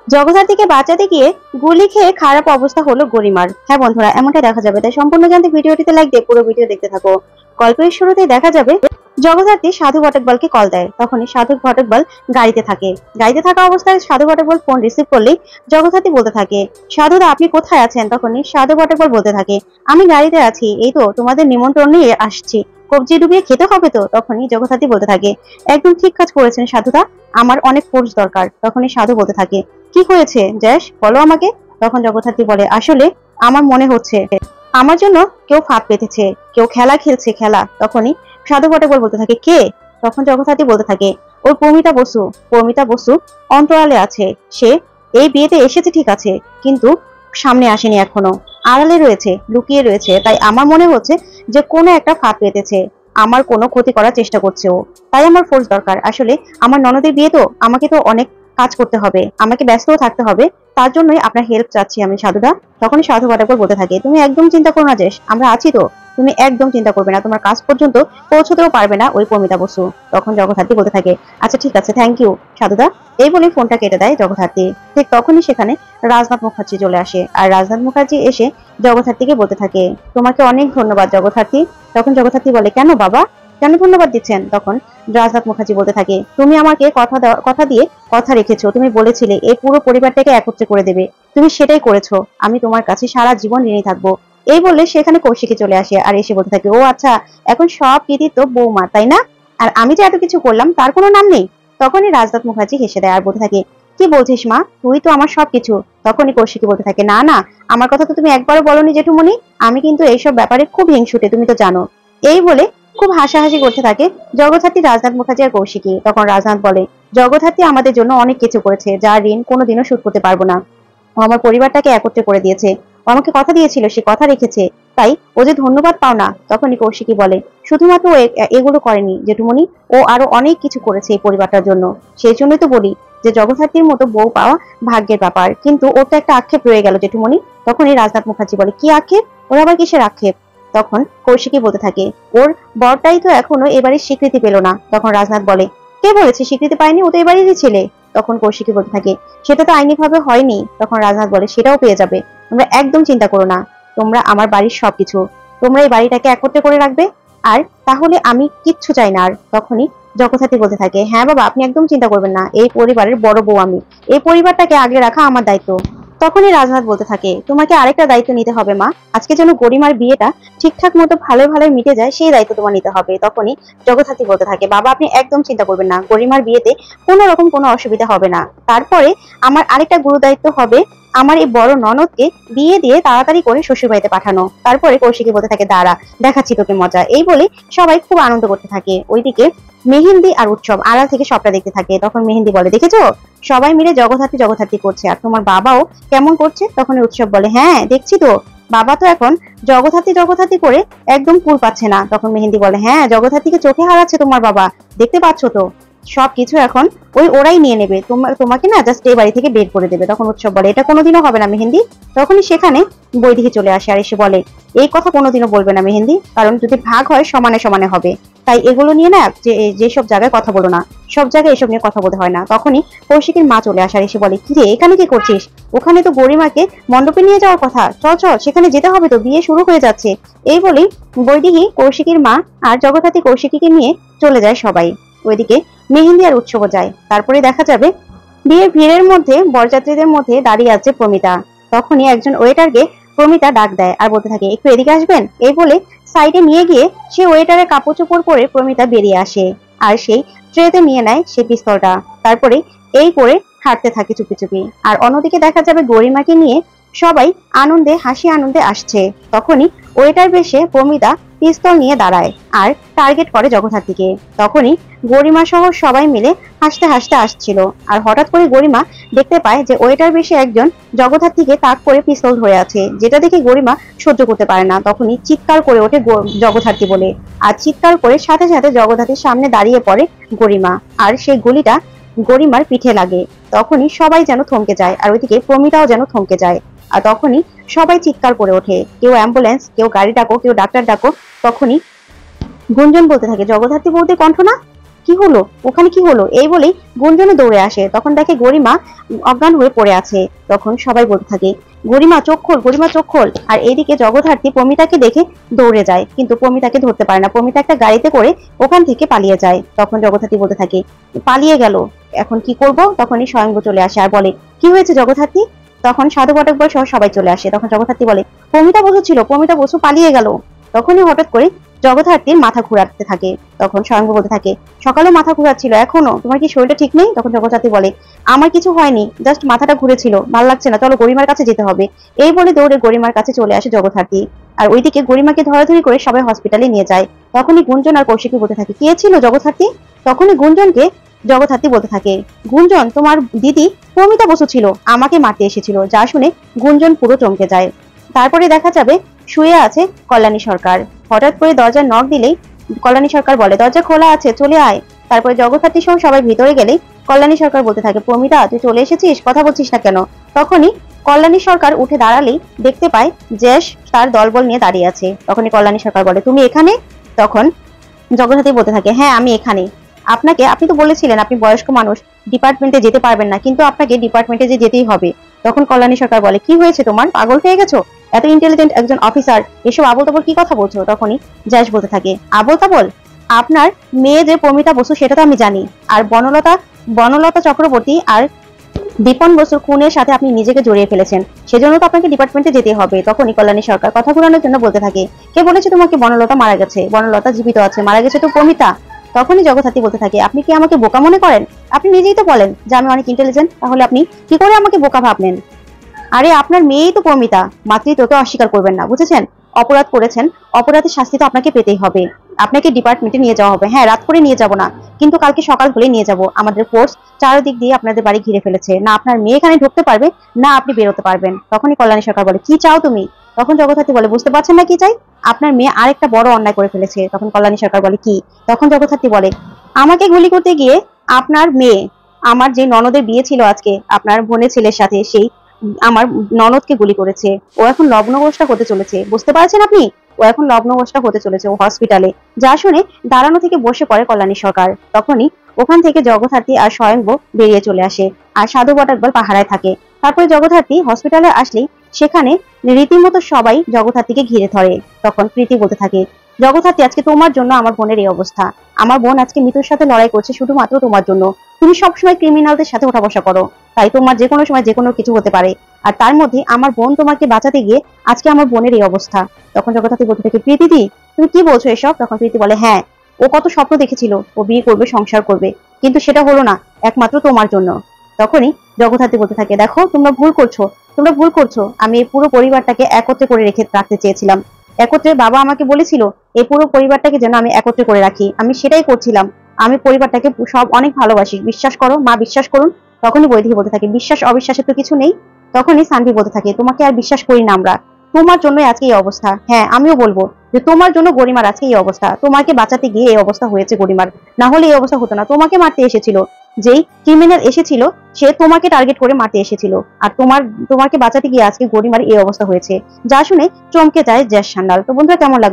জগদ্ধাত্রীকে বাঁচাতে গিয়ে গুলি খেয়ে খারাপ অবস্থা হলো গরিমার। হ্যাঁ বন্ধুরা, এমনটা দেখা যাবে, তাই সম্পূর্ণ জানতে ভিডিওটিতে লাইক দিয়ে পুরো ভিডিও দেখতে থাকো। গল্পের শুরুতেই দেখা যাবে জগদ্ধাত্রী সাধু ঘটকবলকে কল দেয়। তখনই সাধু ঘটকবল গাড়িতে থাকে। গাড়িতে থাকা অবস্থায় সাধু ঘটকবল ফোন রিসিভ করলেই জগদ্ধাত্রী বলতে থাকে, সাধুদা আপনি কোথায় আছেন? তখনই সাধু ঘটকবল বলতে থাকে, আমি গাড়িতে আছি, এই তো তোমাদের নিমন্ত্রণ নিয়ে আসছি, কবজি ডুবিয়ে খেতে হবে তো। তখনই জগদ্ধাত্রী বলতে থাকে, একদম ঠিক কাজ করেছেন সাধুদা, আমার অনেক ফোর্স দরকার। তখনই সাধু বলতে থাকে, কি হয়েছে জ্যাস, বলো আমাকে। তখন জগদ্ধাত্রী বলে, আসলে আমার মনে হচ্ছে আমার জন্য কেউ ফাঁদ পেতেছে, কেউ খেলা খেলছে খেলা। তখনই সাধু ঘটকবল বলতে থাকে, কে? তখন জগদ্ধাত্রী বলতে থাকে, ওই প্রমিতা বসু অন্তরালে আছে। সে এই বিয়েতে এসেছে ঠিক আছে, কিন্তু সামনে আসেনি এখনো, আড়ালে রয়েছে, লুকিয়ে রয়েছে। তাই আমার মনে হচ্ছে যে কোনো একটা ফাঁদ পেতেছে, আমার কোনো ক্ষতি করার চেষ্টা করছে ও। তাই আমার ফোর্স দরকার। আসলে আমার ননদের বিয়ে তো, আমাকে তো অনেক কাজ করতে হবে, আমাকে ব্যস্তও থাকতে হবে, তার জন্যই আপনার হেল্প চাচ্ছি আমি সাধুদা। তখনই সাধু ঘটকবল বলতে থাকে, তুমি একদম চিন্তা করো না জেস, আমরা আছি তো, তুমি একদম চিন্তা করবে না, তোমার কাজ পর্যন্ত পৌঁছতেও পারবে না ওই প্রমিতা বসু। তখন জগদ্ধাত্রী বলতে থাকে, আচ্ছা ঠিক আছে, থ্যাংক ইউ সাধুদা। এই বলে ফোনটা কেটে দেয় জগদ্ধাত্রী। ঠিক তখনই সেখানে রাজনাথ মুখার্জি চলে আসে। আর রাজনাথ মুখার্জি এসে জগদ্ধাত্রীকে বলতে থাকে, তোমাকে অনেক ধন্যবাদ জগদ্ধাত্রী। তখন জগদ্ধাত্রী বলে, কেন বাবা, কেন ধন্যবাদ দিচ্ছেন? তখন রাজনাথ মুখার্জি বলতে থাকে, তুমি আমাকে কথা দিয়ে কথা রেখেছো, তুমি বলেছিলে এই পুরো পরিবারটাকে একত্রে করে দেবে, তুমি সেটাই করেছো, আমি তোমার কাছে সারা জীবন ঋণী থাকবো। এই বলে সেখানে কৌশিকী চলে আসে আর এসে বলতে থাকে, ও আচ্ছা, এখন সব কৃতিত্ব বৌমা তাই না? আর আমি যে এত কিছু করলাম তার কোনো নাম নেই? তখনই রাজনাথ মুখার্জি হেসে দেয় আর বলতে থাকে, কি বলছিস মা, তুই তো আমার সবকিছু। তখনই কৌশিকী বলতে থাকে, না না, আমার কথা তো তুমি একবারও বলনি জেঠুমনি, আমি কিন্তু এইসব ব্যাপারে খুব হিংসুটে, তুমি তো জানো। এই বলে খুব হাসাহাসি করতে থাকে জগদ্ধাত্রী, রাজনাথ মুখার্জি আর কৌশিকী। তখন রাজনাথ বলে, জগদ্ধাত্রী আমাদের জন্য অনেক কিছু করেছে, যার ঋণ কোনোদিনও শোধ করতে পারবো না। ও আমার পরিবারটাকে একত্রে করে দিয়েছে, ও আমাকে কথা দিয়েছিল, সে কথা রেখেছে, তাই ও যে ধন্যবাদ পাও না। তখনই কৌশিকী বলে, শুধুমাত্র ও এগুলো করেনি জেঠুমনি, ও আরো অনেক কিছু করেছে এই পরিবারটার জন্য। সেই জন্যই তো বলি যে জগদ্ধাত্রীর মতো বউ পাওয়া ভাগ্যের ব্যাপার, কিন্তু ওর তো একটা আক্ষেপ রয়ে গেল জেঠুমনি। তখনই রাজনাথ মুখার্জি বলে, কি আক্ষেপ? ওর আবার কিসের আক্ষেপ? তখন কৌশিকী বলতে থাকে, ওর বরটাই তো এখনো এবারে স্বীকৃতি পেল না। তখন রাজনাথ বলে, কে বলেছে স্বীকৃতি পায়নি? ও তো এবারেরই ছেলে। তখন কৌশিকী বলতে থাকে, সেটা তো আইনিভাবে হয়নি। তখন রাজনাথ বলে, সেটাও পেয়ে যাবে, তোমরা একদম চিন্তা করো না, তোমরা আমার বাড়ির সবকিছু, তোমরা এই বাড়িটাকে একত্রে করে রাখবে, আর তাহলে আমি কিচ্ছু চাই না আর। তখনই জগদ্ধাত্রী বলতে থাকে, হ্যাঁ বাবা, আপনি একদম চিন্তা করবেন না, এই পরিবারের বড় বউ আমি, এই পরিবারটাকে আগলে রাখা আমার দায়িত্ব। তখনই রাজনাথ বলতে থাকে, তোমাকে আরেকটা দায়িত্ব নিতে হবে মা, আজকে যেন গরিমার বিয়েটা ঠিকঠাক মতো ভালো ভালো মিটে যায়, সেই দায়িত্ব তোমার নিতে হবে। তখনই জগদ্ধাত্রী বলতে থাকে, বাবা আপনি একদম চিন্তা করবেন না, গরিমার বিয়েতে কোনো রকম কোনো অসুবিধা হবে না। তারপরে আমার আরেকটা গুরু দায়িত্ব হবে, আমার এই বড় ননদকে বিয়ে দিয়ে তাড়াতাড়ি করে শ্বশুর বাড়িতে পাঠানো। তারপরে কৌশিকী বলতে থাকে, দাঁড়া দেখাচ্ছি তোকে মজা। এই বলে সবাই খুব আনন্দ করতে থাকে। ওইদিকে মেহেন্দি আর উৎসব আড়াল থেকে সবটা দেখতে থাকে। তখন মেহেন্দি বলে, দেখেছো সবাই মিলে জগদ্ধাত্রী জগদ্ধাত্রী করছে, আর তোমার বাবাও কেমন করছে? তখন উৎসব বলে, হ্যাঁ দেখছি তো, বাবা তো এখন জগদ্ধাত্রী জগদ্ধাত্রী করে একদম কুল পাচ্ছে না। তখন মেহেন্দি বলে, হ্যাঁ জগদ্ধাত্রীকে চোখে হারাচ্ছে তোমার বাবা, দেখতে পাচ্ছ তো, সবকিছু এখন ওরাই নিয়ে নেবে, তোমাকে না জাস্ট এই বাড়ি থেকে বের করে দেবে। তখন উৎসব বলে, এটা কোনোদিনও হবে না মেহেন্দি। তখনই সেখানে বৈদেহী চলে আসে আর এসে বলে, এই কথা কোনোদিনও বলবে না মেহেন্দি, কারণ যদি ভাগ হয় সমানে সমানে হবে, তাই এগুলো নিয়ে না যেসব জায়গায় কথা বলো না, সব জায়গায় এসব নিয়ে কথা বলতে হয় না। তখনই কৌশিকীর মা চলে আসে আর এসে বলে, কি রে এখানে কি করছিস? ওখানে তো গরিমাকে মণ্ডপে নিয়ে যাওয়ার কথা, চল চল সেখানে যেতে হবে তো, বিয়ে শুরু হয়ে যাচ্ছে। এই বলেই বৈদেহী, কৌশিকীর মা আর জগদ্ধাত্রী কৌশিকীকে নিয়ে চলে যায় সবাই। ওইদিকে মেহেন্দি আর উৎসব যায়। তারপরে দেখা যাবে বিয়ের ভিড়ের মধ্যে বরযাত্রীদের মধ্যে দাঁড়িয়ে আছে প্রমিতা। তখনই একজন ওয়েটারকে প্রমিতা ডাক দেয় আর বলতে থাকে, একটু এদিকে আসবেন। এই বলে সাইডে নিয়ে গিয়ে সে ওয়েটারের কাপড় চোপড় পরে প্রমিতা বেরিয়ে আসে আর সেই ট্রেতে নিয়ে নেয় সে পিস্তলটা। তারপরে এই করে হাঁটতে থাকে চুপি চুপি। আর অন্যদিকে দেখা যাবে গরিমাকে নিয়ে সবাই আনন্দে হাসি আনন্দে আসছে। তখনই ওয়েটার বেশে প্রমিতা পিস্তল নিয়ে দাঁড়ায় আর টার্গেট করে জগদ্ধাত্রীকে। তখনই গরিমা সহ সবাই মিলে হাসতে হাসতে আসছিল। আর হঠাৎ করে গরিমা দেখতে পায় যে ওয়েটার বেশে একজন জগদ্ধাত্রীকে তাক করে পিস্তল ধরে আছে, যেটা দেখে গরিমা সহ্য করতে পারে না। তখনই চিৎকার করে ওঠে জগদ্ধাত্রী বলে, আর চিৎকার করে সাথে সাথে জগদ্ধাত্রীর সামনে দাঁড়িয়ে পড়ে গরিমা, আর সেই গুলিটা গরিমার পিঠে লাগে। তখনই সবাই যেন থমকে যায়, আর ওইদিকে প্রমিতাও যেন থমকে যায়। আর তখনই সবাই চিৎকার করে ওঠে, কেউ অ্যাম্বুলেন্স, কেউ গাড়ি ডাকো, কেউ ডাক্তার ডাকো। তখনই গুঞ্জন বলতে থাকে, জগদ্ধাত্রী বলতে কণ্ঠ না? কি হলো, ওখানে কি হলো? এই বলেই গুঞ্জনে দৌড়ে আসে। তখন দেখে গরিমা অজ্ঞান হয়ে পড়ে আছে। তখন সবাই বলতে থাকে, গরিমা চোখ খোল, গরিমা চোখ খোল। আর এইদিকে জগদ্ধাত্রী প্রমিতাকে দেখে দৌড়ে যায়, কিন্তু প্রমিতাকে ধরতে পারে না। প্রমিতা একটা গাড়িতে করে ওখান থেকে পালিয়ে যায়। তখন জগদ্ধাত্রী বলতে থাকে, পালিয়ে গেল, এখন কি করব? তখনই স্বয়ংভু চলে আসে আর বলে, কি হয়েছে জগদ্ধাত্রী? তখন সাধু বটকবল সহ সবাই চলে আসে। তখন জগদ্ধাত্রী বলে, প্রমিতা বসু ছিল, প্রমিতা বসু পালিয়ে গেল। তখনই হঠাৎ করে জগদ্ধাত্রীর মাথা ঘুরাতে থাকে। তখন স্বয়ংভু বলতে থাকে, সকালে মাথা ঘুরাচ্ছিল, এখনো তোমার কি শরীরটা ঠিক নেই? তখন জগদ্ধাত্রী বলে, আমার কিছু হয়নি, জাস্ট মাথাটা ঘুরেছিল, ভালো লাগছে না, চলো গরিমার কাছে যেতে হবে। এই বলে দৌড়ে গরিমার কাছে চলে আসে জগদ্ধাত্রী। আর ওইদিকে গরিমাকে ধরাধরি করে সবাই হসপিটালে নিয়ে যায়। তখনই গুঞ্জন আর কৌশিকী বলতে থাকে, কে ছিল জগদ্ধাত্রী? তখনই গুঞ্জনকে জগদ্ধাত্রী বলতে থাকে, গুঞ্জন, তোমার দিদি প্রমিতা বসু ছিল, আমাকে মারতে এসেছিল। যা শুনে গুঞ্জন পুরো চমকে যায়। তারপরে দেখা যাবে শুয়ে আছে কল্যাণী সরকার। হঠাৎ করে দরজার নক দিলেই কল্যাণী সরকার বলে, দরজা খোলা আছে, চলে আয়। তারপরে জগদ্ধাত্রী সহ সবাই ভিতরে গেলেই কল্যাণী সরকার বলতে থাকে, প্রমিতা তুই চলে এসেছিস, কথা বলছিস না কেন? তখনই কল্যাণী সরকার উঠে দাঁড়ালেই দেখতে পায় জ্যাস তার দলবল নিয়ে দাঁড়িয়ে আছে। তখনই কল্যাণী সরকার বলে, তুমি এখানে? তখন জগদ্ধাত্রী বলতে থাকে, হ্যাঁ আমি এখানে। আপনি তো বলেছিলেন আপনি বয়স্ক মানুষ, ডিপার্টমেন্টে যেতে পারবেন না, কিন্তু আপনাকে ডিপার্টমেন্টে যে যেতেই হবে। তখন কল্যাণী সরকার বলে, কি হয়েছে তোমার, পাগল হয়ে গেছো? এত ইন্টেলিজেন্ট একজন অফিসার এসব আবোল তাবোল কি কথা বলছো? তখনই জ্যাস বলতে থাকে, আবোল তাবোল? আপনার মেয়ে যে প্রমিতা বসু সেটা তো আমি জানি, আর বনলতা চক্রবর্তী আর দীপন বসুর খুনের সাথে আপনি নিজেকে জড়িয়ে ফেলেছেন, সেজন্য তো আপনাকে ডিপার্টমেন্টে যেতে হবে। তখনই কল্যাণী সরকার কথা ঘুরানোর জন্য বলতে থাকে, কে বলেছে তোমাকে বনলতা মারা গেছে? বনলতা জীবিত আছে, মারা গেছে তো প্রমিতা। তখনই জগদ্ধাত্রী বলতে থাকে, আপনি কি আমাকে বোকা মনে করেন? আপনি নিজেই তো বলেন যে আমি অনেক ইন্টেলিজেন্ট, তাহলে আপনি কি করে আমাকে বোকা ভাবলেন? আরে আপনার মেয়েই তো প্রমিতা, মাতৃত্বকে অস্বীকার করবেন না, বুঝেছেন? অপরাধ করেছেন, অপরাধের শাস্তি তো আপনাকে পেতেই হবে। আপনাকে ডিপার্টমেন্টে নিয়ে যাওয়া হবে। হ্যাঁ, রাত করে নিয়ে যাব না, কিন্তু কালকে সকাল হলে নিয়ে যাব। আমাদের ফোর্স চারদিক দিয়ে আপনাদের বাড়ি ঘিরে ফেলেছে, না আপনার মেয়ে এখানে ঢুকতে পারবে, না আপনি বেরোতে পারবেন। তখনই কল্যাণী সরকার বলে, কি চাও তুমি? তখন জগদ্ধাত্রী বলে, বুঝতে পারছেন না কি চাই? আপনার মেয়ে আরেকটা বড় অন্যায় করে ফেলেছে। তখন কল্যাণী সরকার বলে, কি? তখন জগদ্ধাত্রী বলে, আমাকে গুলি করতে গিয়ে আপনার মেয়ে, আমার যে ননদের বিয়ে ছিল আজকে আপনার বোনের ছেলের সাথে, সেই আমার ননদকে গুলি করেছে। ও এখন লগ্নভ্রষ্টা হতে চলেছে, বুঝতে পারছেন আপনি? ও এখন লগ্নভ্রষ্টা হতে চলেছে, ও হসপিটালে। যা শুনে দাঁড়ানো থেকে বসে পড়ে কল্যাণী সরকার। তখনই ওখান থেকে জগদ্ধাত্রী আর স্বয়ংভু বেরিয়ে চলে আসে, আর সাধু বটকবল পাহারায় থাকে। তারপরে জগদ্ধাত্রী হসপিটালে আসলেই সেখানে রীতিমতো সবাই জগদ্ধাত্রীকে ঘিরে ধরে। তখন প্রীতি বলতে থাকে, জগদ্ধাত্রী, আজকে তোমার জন্য আমার বোনের এই অবস্থা। আমার বোন আজকে মৃত্যুর সাথে লড়াই করছে শুধুমাত্র তোমার জন্য। তুমি সবসময় ক্রিমিনালদের সাথে ওঠা বসা করো, তাই তোমার যে কোনো সময় যে কোনো কিছু হতে পারে। আর তার মধ্যে আমার বোন তোমাকে বাঁচাতে গিয়ে আজকে আমার বোনের এই অবস্থা। তখন জগদ্ধাত্রী বলতে থাকে, প্রীতিদি তুমি কি বলছো এসব? তখন প্রীতি বলে, হ্যাঁ, ও কত স্বপ্ন দেখেছিল, ও বিয়ে করবে, সংসার করবে, কিন্তু সেটা হলো না, একমাত্র তোমার জন্য। তখনই জগদ্ধাত্রী বলতে থাকে, দেখো তোমরা ভুল করছো, তোমরা ভুল করছো। আমি এই পুরো পরিবারটাকে একত্রে করে রাখতে চেয়েছিলাম। একত্রে, বাবা আমাকে বলেছিল এই পুরো পরিবারটাকে যেন আমি একত্রে করে রাখি, আমি সেটাই করছিলাম। আমি পরিবারটাকে সব অনেক ভালোবাসি, বিশ্বাস করো মা, বিশ্বাস করুন। তখনই বৈদেহী বলতে থাকে, বিশ্বাস অবিশ্বাসের তো কিছু নেই। তখনই সানভি বলতে থাকে, তোমাকে আর বিশ্বাস করি না আমরা, তোমার জন্যই আজকে এই অবস্থা। হ্যাঁ, আমিও বলবো যে তোমার জন্য গরিমার আজকে এই অবস্থা, তোমাকে বাঁচাতে গিয়ে এই অবস্থা হয়েছে গরিমার, না হলে এই অবস্থা হতো না। তোমাকে মারতে এসেছিল, যেই ক্রিমিনাল এসেছিল সে তোমাকে টার্গেট করে মারতে এসেছিল, আর তোমাকে বাঁচাতে গিয়ে আজকে গরিমার এই অবস্থা হয়েছে। যা শুনে চমকে যায় জ্যাস সান্যাল। তো বন্ধুরা, কেমন লাগলো?